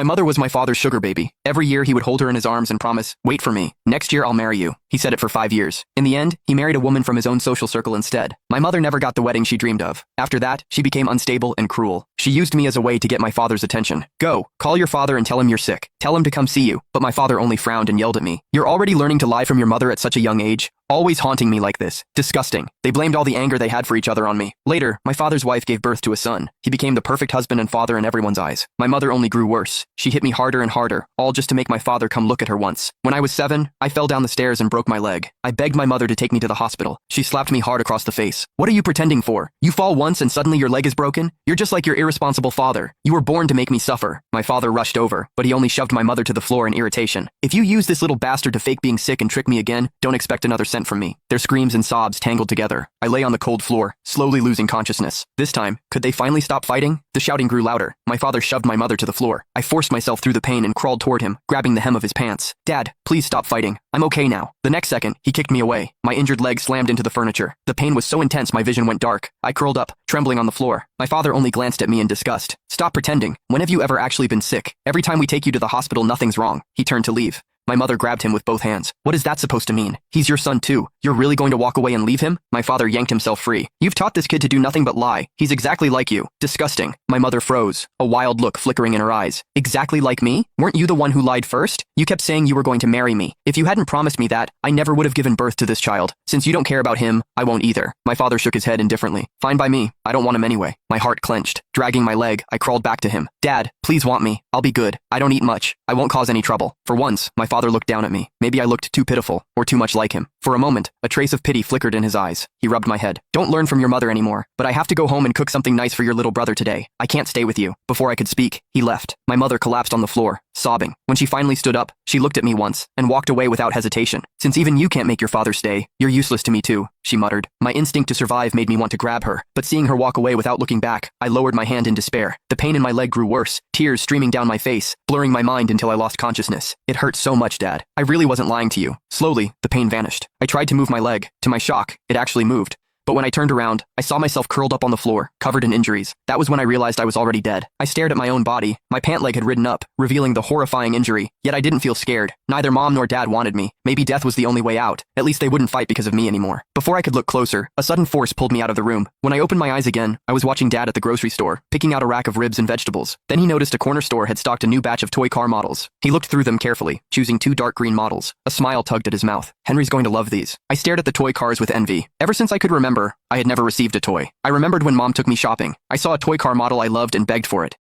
My mother was my father's sugar baby. Every year he would hold her in his arms and promise, "Wait for me. Next year I'll marry you." He said it for 5 years. In the end, he married a woman from his own social circle instead. My mother never got the wedding she dreamed of. After that, she became unstable and cruel. She used me as a way to get my father's attention. "Go, call your father and tell him you're sick. Tell him to come see you." But my father only frowned and yelled at me. "You're already learning to lie from your mother at such a young age? Always haunting me like this. Disgusting." They blamed all the anger they had for each other on me. Later, my father's wife gave birth to a son. He became the perfect husband and father in everyone's eyes. My mother only grew worse. She hit me harder and harder, all just to make my father come look at her once. When I was 7, I fell down the stairs and broke my leg. I begged my mother to take me to the hospital. She slapped me hard across the face. "What are you pretending for? You fall once and suddenly your leg is broken? You're just like your irresponsible father. You were born to make me suffer." My father rushed over, but he only shoved my mother to the floor in irritation. "If you use this little bastard to fake being sick and trick me again, don't expect another cent from me." Their screams and sobs tangled together. I lay on the cold floor, slowly losing consciousness. This time, could they finally stop fighting? The shouting grew louder. My father shoved my mother to the floor. I forced myself through the pain and crawled toward him, grabbing the hem of his pants. "Dad, please stop fighting. I'm okay now." The next second, he kicked me away. My injured leg slammed into the furniture. The pain was so intense my vision went dark. I curled up, trembling on the floor. My father only glanced at me in disgust. "Stop pretending. When have you ever actually been sick? Every time we take you to the hospital, nothing's wrong." He turned to leave. My mother grabbed him with both hands. "What is that supposed to mean? He's your son too. You're really going to walk away and leave him?" My father yanked himself free. "You've taught this kid to do nothing but lie. He's exactly like you. Disgusting." My mother froze, a wild look flickering in her eyes. "Exactly like me? Weren't you the one who lied first? You kept saying you were going to marry me. If you hadn't promised me that, I never would have given birth to this child. Since you don't care about him, I won't either." My father shook his head indifferently. "Fine by me. I don't want him anyway." My heart clenched. Dragging my leg, I crawled back to him. "Dad, please want me. I'll be good. I don't eat much. I won't cause any trouble." For once, my father looked down at me. Maybe I looked too pitiful, or too much like him. For a moment, a trace of pity flickered in his eyes. He rubbed my head. "Don't learn from your mother anymore, but I have to go home and cook something nice for your little brother today. I can't stay with you." Before I could speak, he left. My mother collapsed on the floor, sobbing. When she finally stood up, she looked at me once, and walked away without hesitation. "Since even you can't make your father stay, you're useless to me too," she muttered. My instinct to survive made me want to grab her, but seeing her walk away without looking back, I lowered my hand in despair. The pain in my leg grew worse, tears streaming down my face, blurring my mind until I lost consciousness. "It hurt so much, Dad. I really wasn't lying to you." Slowly, the pain vanished. I tried to move my leg. To my shock, it actually moved. But when I turned around, I saw myself curled up on the floor, covered in injuries. That was when I realized I was already dead. I stared at my own body. My pant leg had ridden up, revealing the horrifying injury. Yet I didn't feel scared. Neither Mom nor Dad wanted me. Maybe death was the only way out. At least they wouldn't fight because of me anymore. Before I could look closer, a sudden force pulled me out of the room. When I opened my eyes again, I was watching Dad at the grocery store, picking out a rack of ribs and vegetables. Then he noticed a corner store had stocked a new batch of toy car models. He looked through them carefully, choosing 2 dark green models. A smile tugged at his mouth. "Henry's going to love these." I stared at the toy cars with envy. Ever since I could remember, I had never received a toy. I remembered when Mom took me shopping. I saw a toy car model I loved and begged for it.